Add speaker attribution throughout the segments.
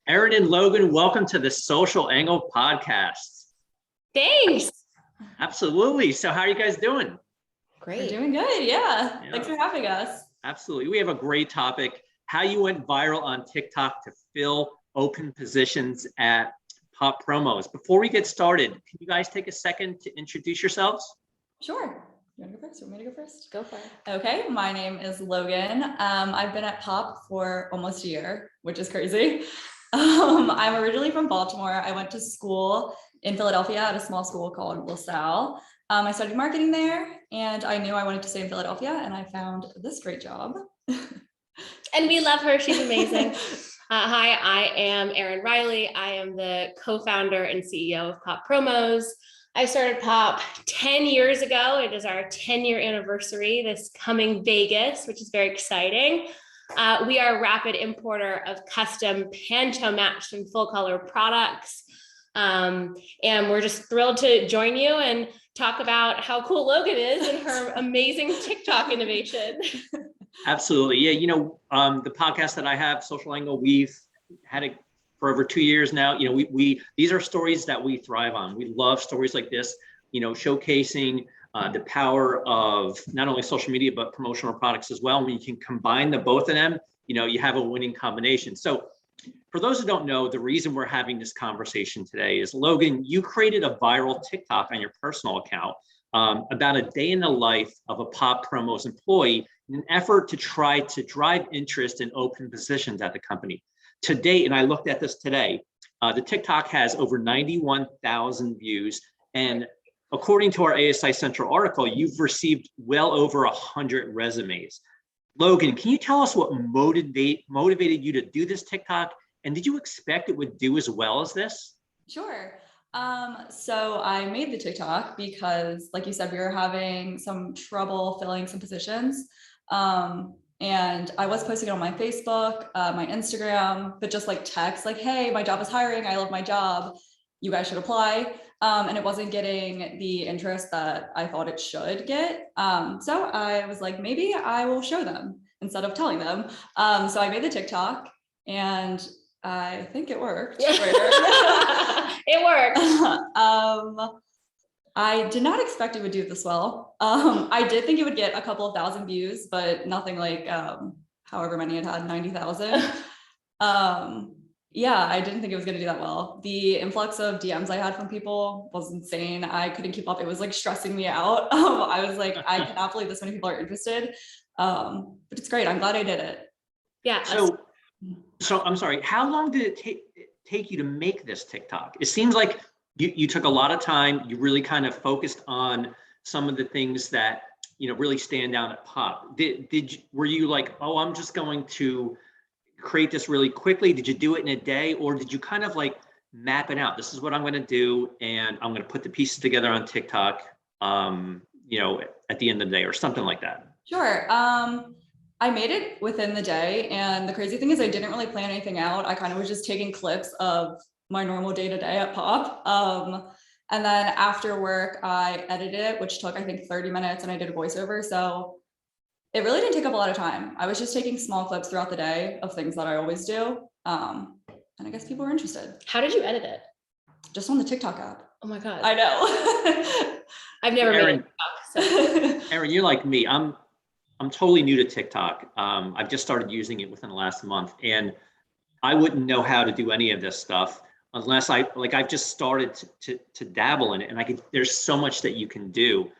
Speaker 1: Erin and Logan, welcome to the Social Angle podcast.
Speaker 2: Thanks.
Speaker 1: Absolutely. So how are you guys doing?
Speaker 2: Great.
Speaker 3: We're doing good. Yeah. Thanks for having us.
Speaker 1: Absolutely. We have a great topic, how you went viral on TikTok to fill open positions at Pop Promos. Before we get started, can you guys take a second to introduce yourselves?
Speaker 3: Sure. You want to go first? Want me to go first?
Speaker 2: Go for it.
Speaker 3: Okay. My name is Logan. I've been at Pop for almost a year, which is crazy. I'm originally from Baltimore. I went to school in Philadelphia at a small school called LaSalle. I studied marketing there, and I knew I wanted to stay in Philadelphia, and I found this great job.
Speaker 2: And we love her. She's amazing. Hi, I am Erin Riley. I am the co-founder and CEO of Pop Promos. I started Pop 10 years ago. It is our 10-year anniversary this coming Vegas, which is very exciting. We are a rapid importer of custom Pantone matched and full color products. And we're just thrilled to join you and talk about how cool Logan is and her amazing TikTok innovation.
Speaker 1: Absolutely. Yeah. The podcast that I have, Social Angle, we've had it for over 2 years now. These are stories that we thrive on. We love stories like this, showcasing the power of not only social media, but promotional products as well. When you can combine the both of them, you have a winning combination. So for those who don't know, the reason we're having this conversation today is, Logan, you created a viral TikTok on your personal account about a day in the life of a Pop Promos employee in an effort to try to drive interest in open positions at the company. To date, and I looked at this today, the TikTok has over 91,000 views. And according to our ASI Central article, you've received well over 100 resumes. Logan, can you tell us what motivated you to do this TikTok? And did you expect it would do as well as this?
Speaker 3: Sure. So I made the TikTok because, like you said, we were having some trouble filling some positions. And I was posting it on my Facebook, my Instagram, but just like text, like, hey, my job is hiring. I love my job. You guys should apply. And it wasn't getting the interest that I thought it should get. So I was like, maybe I will show them instead of telling them. So I made the TikTok, and I think it worked.
Speaker 2: It worked.
Speaker 3: I did not expect it would do this well. I did think it would get a couple of thousand views, but nothing like however many it had, 90,000. Yeah, I didn't think it was going to do that well. The influx of DMs I had from people was insane. I couldn't keep up. It was like stressing me out. I was like, I cannot believe this many people are interested. But it's great. I'm glad I did it.
Speaker 2: Yeah.
Speaker 1: So I'm sorry, how long did it take you to make this TikTok? It seems like you took a lot of time. You really kind of focused on some of the things that, really stand out at Pop. Were you like, oh, I'm just going to create this really quickly? Did you do it in a day, or did you kind of like map it out? This is what I'm going to do, and I'm going to put the pieces together on TikTok, at the end of the day, or something like that?
Speaker 3: Sure. I made it within the day. And the crazy thing is I didn't really plan anything out. I kind of was just taking clips of my normal day-to-day at Pop. And then after work, I edited it, which took, I think, 30 minutes, and I did a voiceover. So it really didn't take up a lot of time. I was just taking small clips throughout the day of things that I always do. And I guess people were interested.
Speaker 2: How did you edit it?
Speaker 3: Just on the TikTok app.
Speaker 2: Oh my God.
Speaker 3: I know.
Speaker 2: I've never made a TikTok. So.
Speaker 1: Erin, you're like me. I'm totally new to TikTok. I've just started using it within the last month, and I wouldn't know how to do any of this stuff unless I've just started to dabble in it, and there's so much that you can do.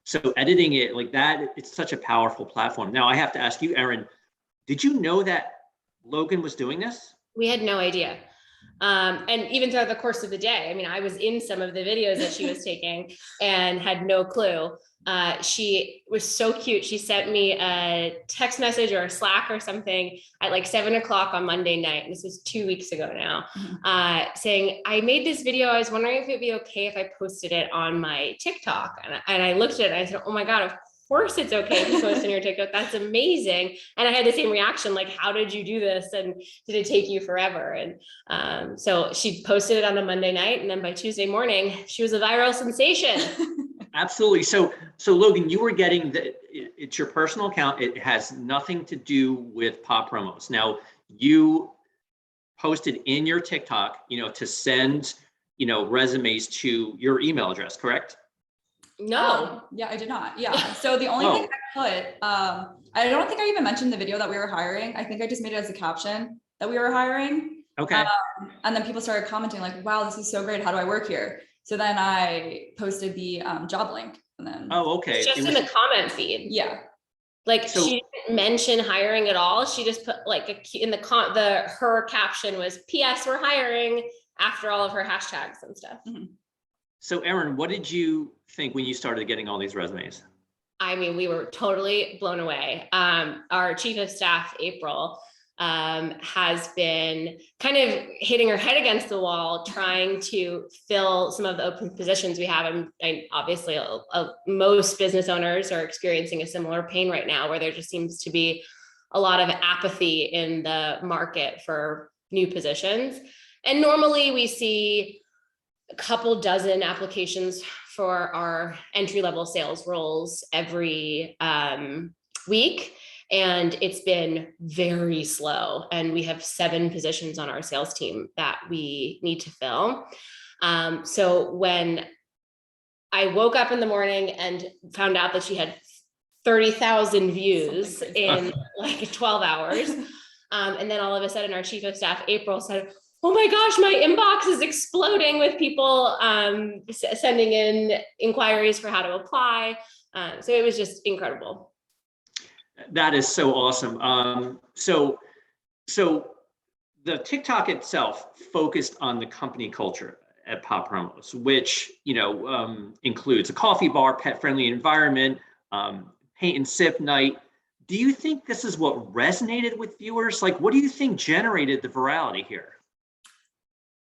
Speaker 1: So editing it like that, it's such a powerful platform. Now I have to ask you, Erin, did you know that Logan was doing this?
Speaker 2: We had no idea. And even throughout the course of the day, I mean, I was in some of the videos that she was taking and had no clue. She was so cute. She sent me a text message or a Slack or something at like 7:00 on Monday night. And this was 2 weeks ago now, saying, I made this video. I was wondering if it'd be okay if I posted it on my TikTok. And I looked at it and I said, oh my God, of course it's okay to post on your TikTok. That's amazing. And I had the same reaction, like, how did you do this? And did it take you forever? And so she posted it on a Monday night. And then by Tuesday morning, she was a viral sensation.
Speaker 1: Absolutely. So Logan, you were getting it's your personal account. It has nothing to do with Pop Promos. Now, you posted in your TikTok, to send, resumes to your email address, correct?
Speaker 2: No.
Speaker 3: Yeah, I did not. Yeah. So the only thing I put, I don't think I even mentioned the video that we were hiring. I think I just made it as a caption that we were hiring.
Speaker 1: Okay.
Speaker 3: And then people started commenting like, wow, this is so great. How do I work here? So then I posted the job link and then.
Speaker 1: Oh, okay.
Speaker 2: It's just in the comment feed.
Speaker 3: Yeah.
Speaker 2: Like
Speaker 1: So-
Speaker 2: she didn't mention hiring at all. She just put like her caption was PS we're hiring after all of her hashtags and stuff.
Speaker 1: So Erin, what did you think when you started getting all these resumes?
Speaker 2: I mean, we were totally blown away. Our chief of staff, April, has been kind of hitting her head against the wall, trying to fill some of the open positions we have. And obviously, most business owners are experiencing a similar pain right now, where there just seems to be a lot of apathy in the market for new positions. And normally we see a couple dozen applications for our entry-level sales roles every week. And it's been very slow. And we have 7 positions on our sales team that we need to fill. So when I woke up in the morning and found out that she had 30,000 views in like 12 hours. And then all of a sudden our chief of staff, April, said, oh my gosh, my inbox is exploding with people sending in inquiries for how to apply. So it was just incredible.
Speaker 1: That is so awesome. So the TikTok itself focused on the company culture at Pop Promos, which includes a coffee bar, pet-friendly environment, paint and sip night. Do you think this is what resonated with viewers? Like, what do you think generated the virality here?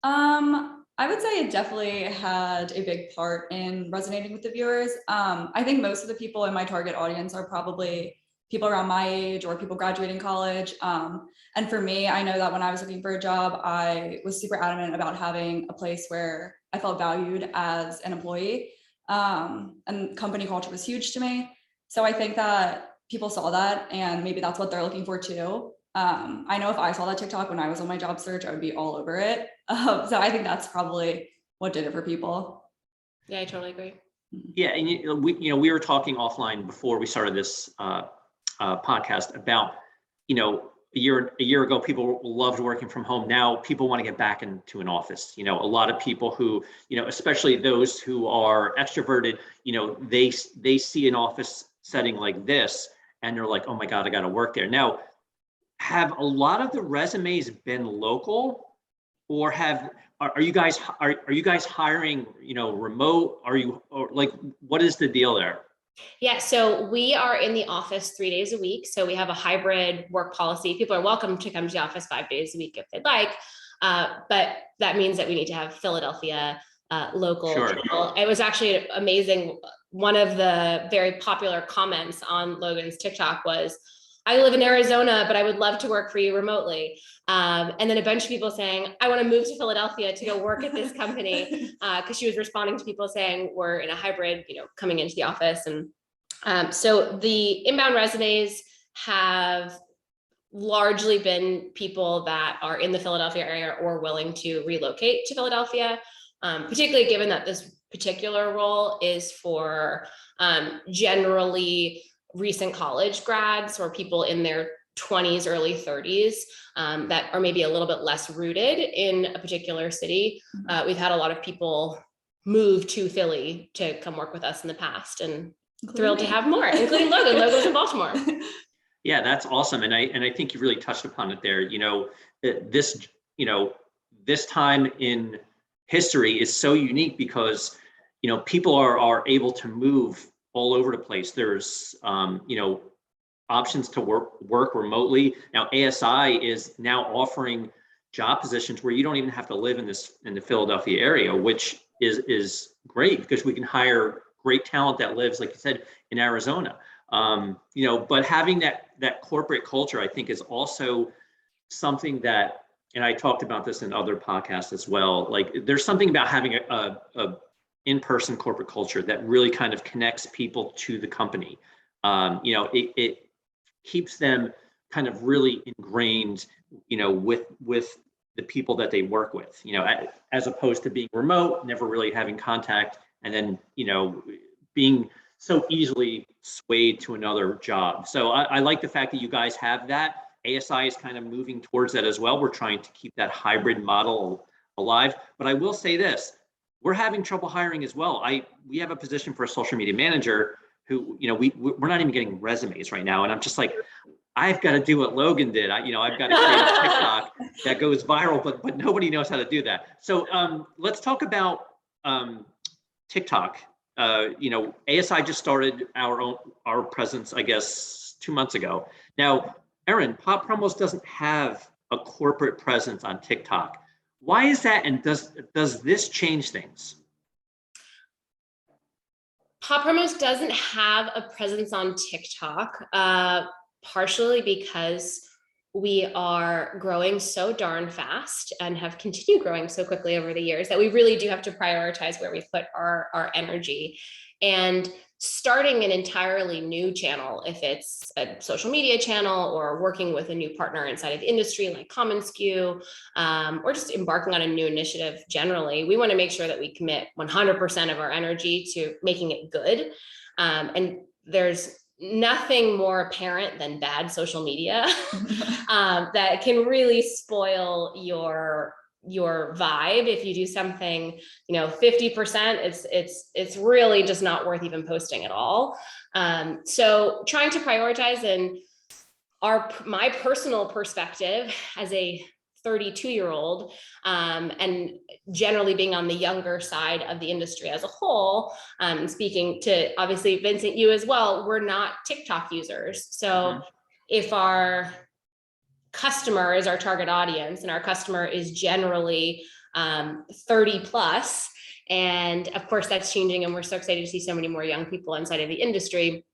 Speaker 3: I would say it definitely had a big part in resonating with the viewers. I think most of the people in my target audience are probably people around my age or people graduating college. And for me, I know that when I was looking for a job, I was super adamant about having a place where I felt valued as an employee. And company culture was huge to me. So I think that people saw that and maybe that's what they're looking for too. I know if I saw that TikTok when I was on my job search, I would be all over it. So I think that's probably what did it for people.
Speaker 2: Yeah, I totally agree.
Speaker 1: Yeah, and we were talking offline before we started this podcast about a year ago people loved working from home. Now people want to get back into an office. A lot of people who especially those who are extroverted, they see an office setting like this and they're like, oh my God, I got to work there. Now, have a lot of the resumes been local, or are you guys hiring remote? What is the deal there?
Speaker 2: Yeah, so we are in the office 3 days a week. So we have a hybrid work policy. People are welcome to come to the office 5 days a week if they'd like, but that means that we need to have Philadelphia local people. It was actually amazing. One of the very popular comments on Logan's TikTok was, I live in Arizona, but I would love to work for you remotely. And then a bunch of people saying, I want to move to Philadelphia to go work at this company, because she was responding to people saying we're in a hybrid, coming into the office. And so the inbound resumes have largely been people that are in the Philadelphia area or willing to relocate to Philadelphia, particularly given that this particular role is for generally recent college grads or people in their 20s, early 30s that are maybe a little bit less rooted in a particular city. We've had a lot of people move to Philly to come work with us in the past, and thrilled to have more, including Logan. Logan's in Baltimore.
Speaker 1: Yeah, that's awesome. And I think you really touched upon it there. This time in history is so unique because, people are able to move all over the place. There's, options to work remotely. Now, ASI is now offering job positions where you don't even have to live in the Philadelphia area, which is great because we can hire great talent that lives, like you said, in Arizona. But having that corporate culture, I think, is also something that, and I talked about this in other podcasts as well. Like, there's something about having a in-person corporate culture that really kind of connects people to the company. It keeps them kind of really ingrained, with the people that they work with, as opposed to being remote, never really having contact, and then, being so easily swayed to another job. So I like the fact that you guys have that. ASI is kind of moving towards that as well. We're trying to keep that hybrid model alive. But I will say this, we're having trouble hiring as well. We have a position for a social media manager who, we're not even getting resumes right now. And I'm just like, I've got to do what Logan did. I've got to create a TikTok that goes viral, but nobody knows how to do that. So let's talk about TikTok. ASI just started our presence, I guess, 2 months ago. Now, Erin, Pop Promos doesn't have a corporate presence on TikTok. Why is that? And does this change things?
Speaker 2: Pop Promos doesn't have a presence on TikTok, partially because we are growing so darn fast and have continued growing so quickly over the years that we really do have to prioritize where we put our energy. And starting an entirely new channel, if it's a social media channel or working with a new partner inside of the industry like commonsku, or just embarking on a new initiative generally, we want to make sure that we commit 100% of our energy to making it good. And there's nothing more apparent than bad social media that can really spoil your vibe. If you do something 50%, it's really just not worth even posting at all. So trying to prioritize, and my personal perspective as a 32-year-old, and generally being on the younger side of the industry as a whole, speaking to obviously Vincent, you as well, we're not TikTok users. So if our customer is our target audience, and our customer is generally 30 plus, and of course that's changing, and we're so excited to see so many more young people inside of the industry,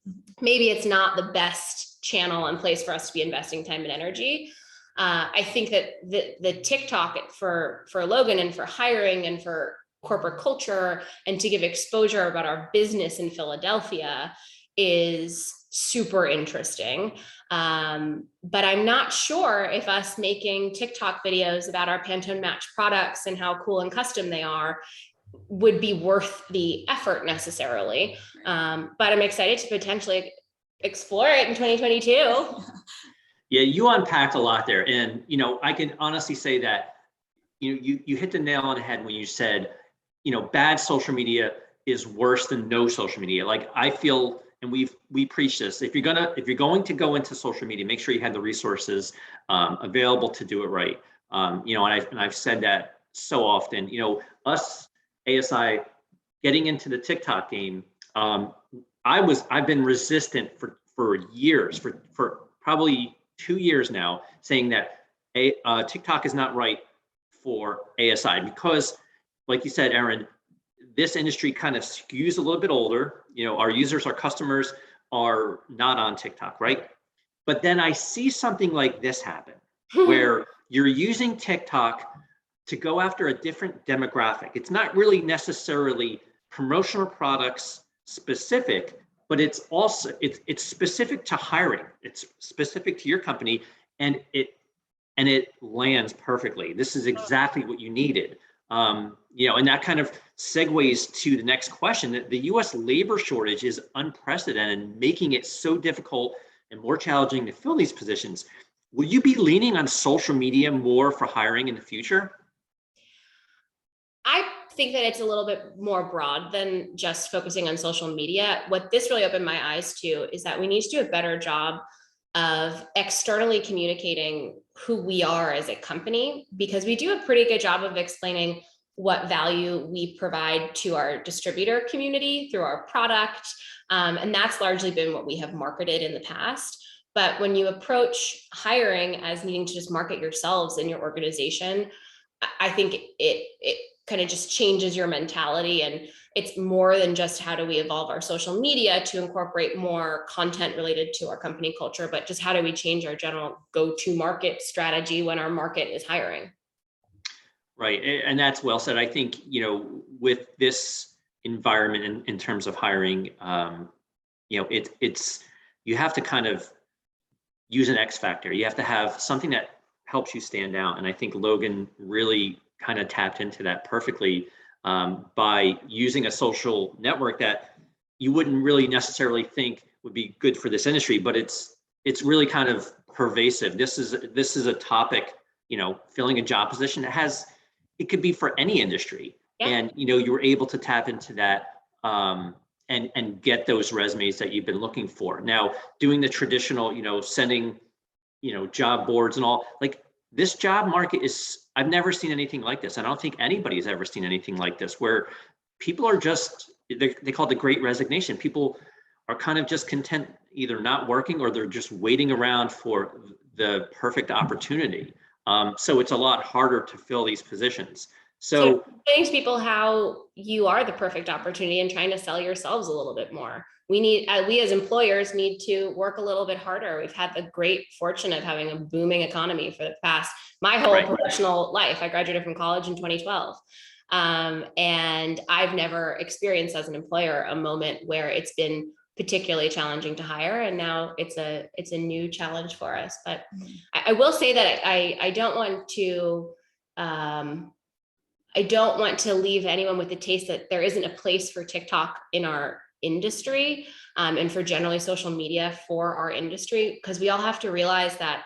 Speaker 2: maybe it's not the best channel and place for us to be investing time and energy. I think that the TikTok for Logan and for hiring and for corporate culture and to give exposure about our business in Philadelphia is super interesting. But I'm not sure if us making TikTok videos about our Pantone Match products and how cool and custom they are would be worth the effort necessarily. But I'm excited to potentially explore it in 2022.
Speaker 1: Yeah, you unpacked a lot there. And, I can honestly say that, you hit the nail on the head when you said, bad social media is worse than no social media. Like, I feel, and we preach this, if you're going to go into social media, make sure you have the resources available to do it right. And I've said that so often, us ASI getting into the TikTok game. I've been resistant for years, for probably 2 years now, saying that TikTok is not right for ASI because, like you said, Erin, this industry kind of skews a little bit older. Our users, our customers are not on TikTok, right? But then I see something like this happen where you're using TikTok to go after a different demographic. It's not really necessarily promotional products specific, but it's also it's specific to hiring. It's specific to your company, and it lands perfectly. This is exactly what you needed. And that kind of segues to the next question. That the U.S. labor shortage is unprecedented, making it so difficult and more challenging to fill these positions. Will you be leaning on social media more for hiring in the future?
Speaker 2: I think that it's a little bit more broad than just focusing on social media. What this really opened my eyes to is that we need to do a better job of externally communicating who we are as a company, because we do a pretty good job of explaining what value we provide to our distributor community through our product. And that's largely been what we have marketed in the past. But when you approach hiring as needing to just market yourselves in your organization, I think it kind of just changes your mentality. And it's more than just how do we evolve our social media to incorporate more content related to our company culture, but just how do we change our general go-to market strategy when our market is hiring.
Speaker 1: Right. And that's well said. I think, with this environment in terms of hiring, it's you have to kind of use an X factor. You have to have something that helps you stand out. And I think Logan really kind of tapped into that perfectly by using a social network that you wouldn't really necessarily think would be good for this industry, but it's really kind of pervasive. This is a topic, filling a job position. It could be for any industry. Yeah. And, you were able to tap into that and get those resumes that you've been looking for. Now, doing the traditional, sending, job boards and all, like this job market I've never seen anything like this. I don't think anybody's ever seen anything like this, where people are they call it the great resignation. People are kind of just content either not working or they're just waiting around for the perfect opportunity. So it's a lot harder to fill these positions. So
Speaker 2: explaining to people how you are the perfect opportunity and trying to sell yourselves a little bit more. We as employers need to work a little bit harder. We've had the great fortune of having a booming economy for the past, my whole professional life. I graduated from college in 2012. And I've never experienced as an employer a moment where it's been particularly challenging to hire. And now it's a new challenge for us. But I will say that I don't want to leave anyone with the taste that there isn't a place for TikTok in our industry, and for generally social media for our industry, because we all have to realize that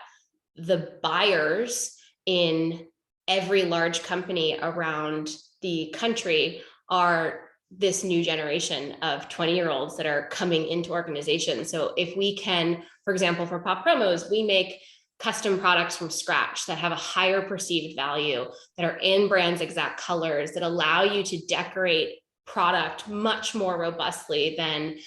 Speaker 2: the buyers in every large company around the country are this new generation of 20-year-olds that are coming into organizations. So if we can, for example, for Pop Promos, we make custom products from scratch that have a higher perceived value, that are in brand's exact colors, that allow you to decorate product much more robustly than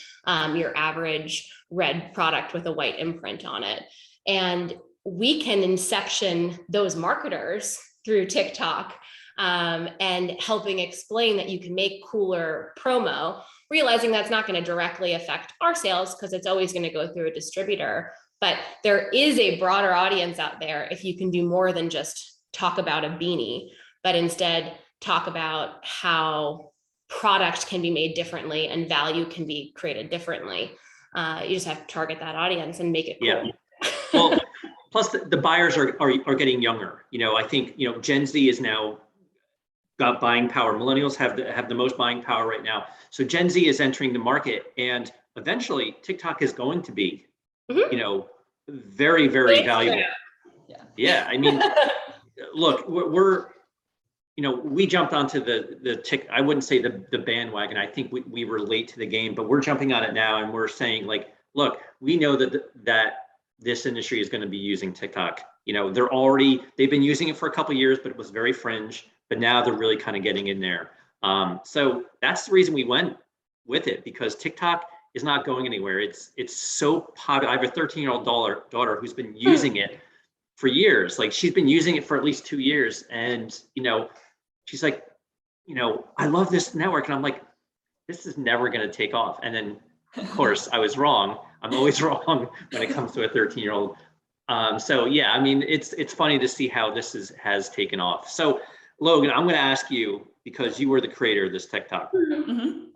Speaker 2: your average red product with a white imprint on it. And we can inception those marketers through TikTok and helping explain that you can make cooler promo, realizing that's not going to directly affect our sales because it's always going to go through a distributor. But there is a broader audience out there if you can do more than just talk about a beanie, but instead talk about how product can be made differently and value can be created differently. You just have to target that audience and make it cool.
Speaker 1: Yeah. Well, plus the buyers are getting younger. I think, Gen Z is now got buying power. Millennials have the most buying power right now. So Gen Z is entering the market, and eventually TikTok is going to be, very, very valuable. Yeah. I mean, look, we jumped onto the I wouldn't say the bandwagon. I think we were late to the game, but we're jumping on it now, and we're saying, like, look, we know that this industry is going to be using TikTok. They've been using it for a couple of years, but it was very fringe. But now they're really kind of getting in there. So that's the reason we went with it, because TikTok is not going anywhere. It's so popular. I have a 13-year-old daughter who's been using it for years. Like, she's been using it for at least 2 years, and she's like, I love this network, and I'm like, this is never going to take off. And then, of course, I was wrong. I'm always wrong when it comes to a 13-year-old. So yeah, I mean, it's funny to see how this has taken off. So Logan, I'm going to ask you, because you were the creator of this TikTok,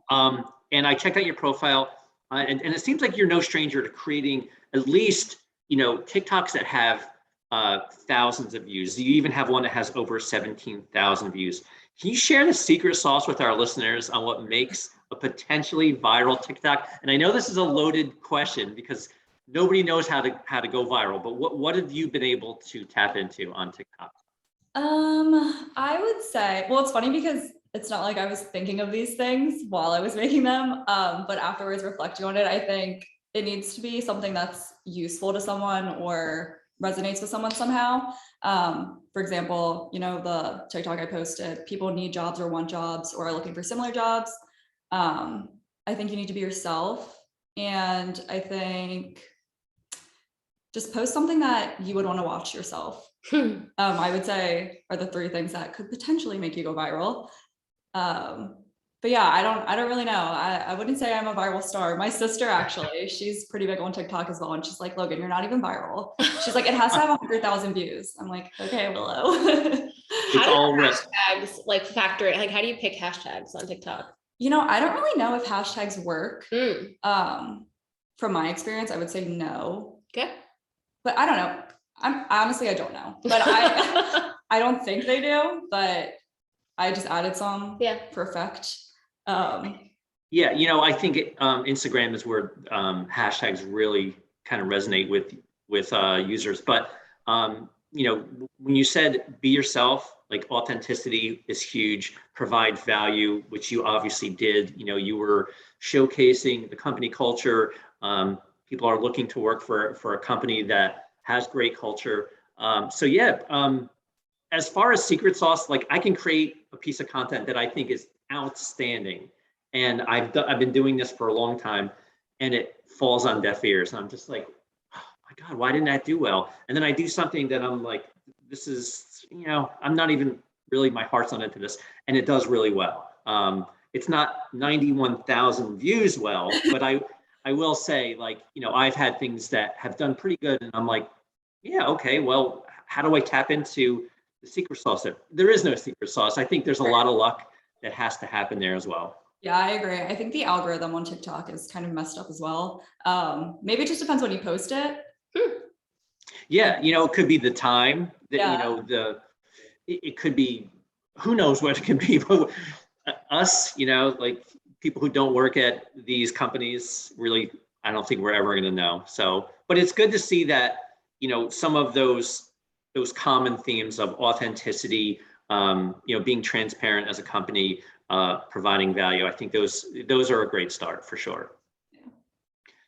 Speaker 1: and I checked out your profile, and it seems like you're no stranger to creating at least TikToks that have thousands of views. You even have one that has over 17,000 views. Can you share the secret sauce with our listeners on what makes a potentially viral TikTok? And I know this is a loaded question because nobody knows how to go viral, but what have you been able to tap into on TikTok?
Speaker 3: I would say, well, it's funny because it's not like I was thinking of these things while I was making them, but afterwards reflecting on it, I think it needs to be something that's useful to someone or resonates with someone somehow. For example, the TikTok I posted, people need jobs or want jobs or are looking for similar jobs. I think you need to be yourself. And I think just post something that you would want to watch yourself. I would say are the 3 things that could potentially make you go viral. But yeah, I don't really know. I wouldn't say I'm a viral star. My sister, actually, she's pretty big on TikTok as well. And she's like, Logan, you're not even viral. She's like, it has to have 100,000 views. I'm like, okay, Willow.
Speaker 2: How do hashtags factor it? Like, how do you pick hashtags on TikTok?
Speaker 3: I don't really know if hashtags work. From my experience, I would say no.
Speaker 2: Okay.
Speaker 3: But I don't know. Honestly, I don't know, but I don't think they do, but I just added some for effect.
Speaker 1: Yeah, I think Instagram is where hashtags really kind of resonate with users. But when you said be yourself, like authenticity is huge. Provide value, which you obviously did. You were showcasing the company culture. People are looking to work for a company that has great culture. So yeah, as far as secret sauce, like I can create a piece of content that I think is outstanding. And I've been doing this for a long time, and it falls on deaf ears. I'm just like, oh my God, why didn't that do well? And then I do something that I'm like, this is, I'm not even really, my heart's not into this, and it does really well. It's not 91,000 views well, but I will say, like, I've had things that have done pretty good, and I'm like, yeah, okay, well, how do I tap into the secret sauce? There is no secret sauce. I think there's a lot of luck that has to happen there as well.
Speaker 3: Yeah, I agree. I think the algorithm on TikTok is kind of messed up as well. Maybe it just depends when you post it.
Speaker 1: Yeah, it could be the time that, it could be, who knows what it could be, but us, like people who don't work at these companies, really, I don't think we're ever going to know. So, but it's good to see that, some of those common themes of authenticity, being transparent as a company, providing value. I think those are a great start for sure.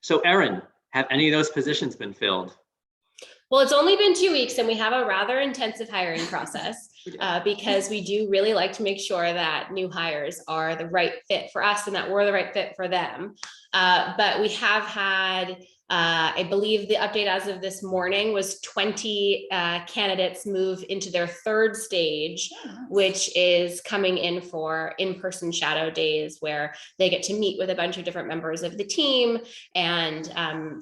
Speaker 1: So Erin, have any of those positions been filled?
Speaker 2: Well, it's only been 2 weeks and we have a rather intensive hiring process because we do really like to make sure that new hires are the right fit for us and that we're the right fit for them. But we have had, I believe the update as of this morning was 20 candidates move into their third stage, which is coming in for in-person shadow days where they get to meet with a bunch of different members of the team. And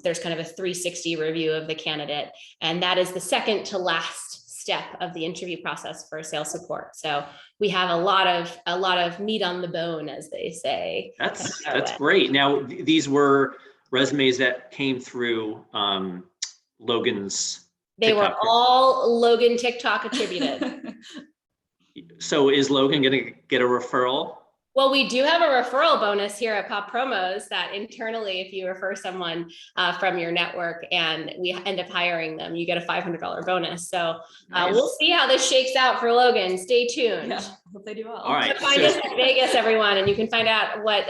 Speaker 2: there's kind of a 360 review of the candidate. And that is the second to last step of the interview process for sales support. So we have a lot of meat on the bone, as they say.
Speaker 1: That's great. Now, these were resumes that came through Logan's
Speaker 2: They
Speaker 1: TikTok.
Speaker 2: were all Logan TikTok attributed.
Speaker 1: So is Logan going to get a referral?
Speaker 2: Well, we do have a referral bonus here at Pop Promos that internally, if you refer someone from your network and we end up hiring them, you get a $500 bonus. So
Speaker 1: Nice.
Speaker 2: We'll see how this shakes out for Logan. Stay tuned.
Speaker 3: Yeah, hope they do well.
Speaker 1: All right.
Speaker 2: Find us in Vegas, everyone, and you can find out what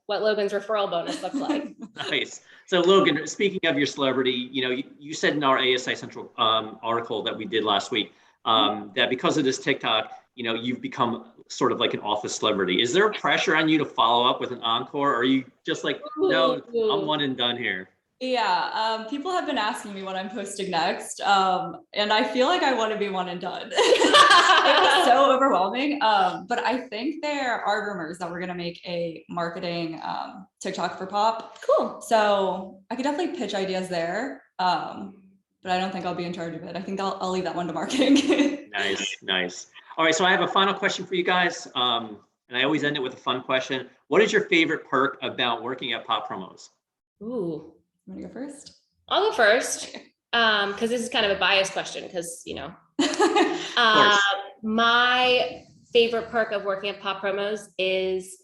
Speaker 2: Logan's referral bonus looks like.
Speaker 1: Nice. So Logan, speaking of your celebrity, you said in our ASI Central article that we did last week that because of this TikTok, you've become sort of like an office celebrity. Is there pressure on you to follow up with an encore, or are you just like, no, I'm one and done here?
Speaker 3: Yeah, people have been asking me what I'm posting next, and I feel like I want to be one and done. It was so overwhelming, but I think there are rumors that we're going to make a marketing TikTok for Pop.
Speaker 2: Cool.
Speaker 3: So I could definitely pitch ideas there, but I don't think I'll be in charge of it. I think I'll leave that one to marketing.
Speaker 1: Nice. All right, so I have a final question for you guys, and I always end it with a fun question. What is your favorite perk about working at Pop Promos?
Speaker 2: Ooh.
Speaker 3: You want to go first?
Speaker 2: I'll go first, because this is kind of a biased question, because, my favorite perk of working at Pop Promos is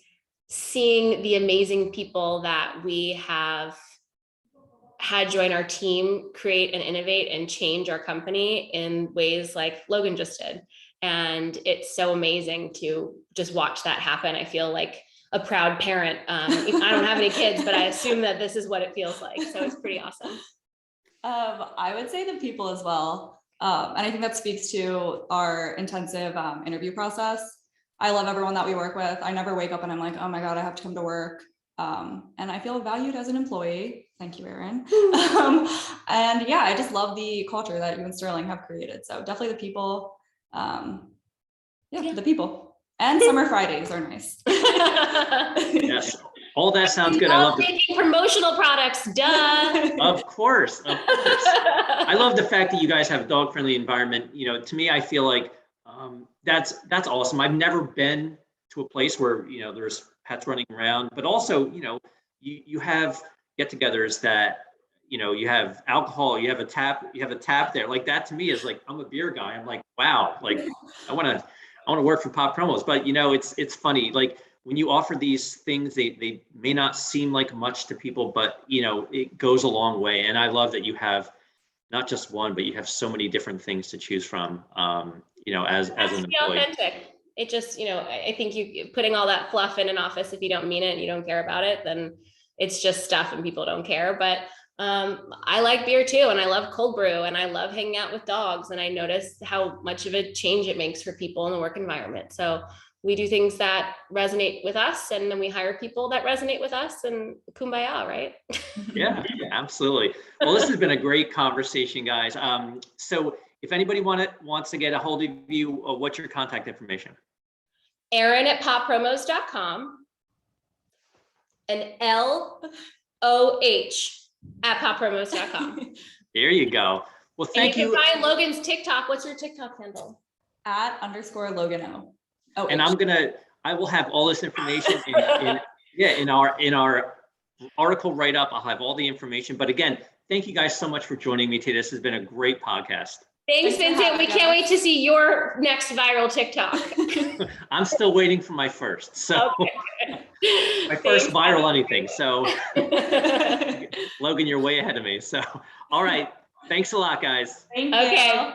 Speaker 2: seeing the amazing people that we have had join our team create and innovate and change our company in ways like Logan just did. And it's so amazing to just watch that happen. I feel like a proud parent. I don't have any kids, but I assume that this is what it feels like. So it's pretty awesome.
Speaker 3: I would say the people as well. And I think that speaks to our intensive interview process. I love everyone that we work with. I never wake up and I'm like, oh my God, I have to come to work. And I feel valued as an employee. Thank you, Erin. And yeah, I just love the culture that you and Sterling have created. So definitely the people. The people. And summer Fridays are nice.
Speaker 1: Yes, all that sounds good. I love
Speaker 2: making promotional products. Duh.
Speaker 1: Of course. I love the fact that you guys have a dog-friendly environment. To me, I feel like that's awesome. I've never been to a place where there's pets running around, but also you have get-togethers that you have alcohol, you have a tap there. Like that to me is like, I'm a beer guy. I'm like, wow, like I want to work for Pop Promos. But it's funny. Like when you offer these things, they may not seem like much to people, but it goes a long way. And I love that you have not just one, but you have so many different things to choose from. As an employee.
Speaker 2: Authentic. It just, I think you putting all that fluff in an office, if you don't mean it and you don't care about it, then it's just stuff and people don't care. But I like beer too, and I love cold brew, and I love hanging out with dogs, and I notice how much of a change it makes for people in the work environment. So we do things that resonate with us, and then we hire people that resonate with us, and kumbaya, right?
Speaker 1: Yeah, absolutely. Well, this has been a great conversation, guys. So if anybody wants to get a hold of you, what's your contact information?
Speaker 2: Erin@poppromos.com and LOH@poppromos.com.
Speaker 1: There you go. Well, thank you.
Speaker 2: You can find Logan's TikTok. What's your TikTok handle?
Speaker 3: @_Logan O.
Speaker 1: And I will have all this information in our article write-up. I'll have all the information. But again, thank you guys so much for joining me today. This has been a great podcast.
Speaker 2: Thanks, Vincent. We can't wait to see your next viral TikTok.
Speaker 1: I'm still waiting for my first. So my first viral anything. So Logan, you're way ahead of me. So, all right. Thanks a lot, guys.
Speaker 3: Thank you.
Speaker 2: Okay.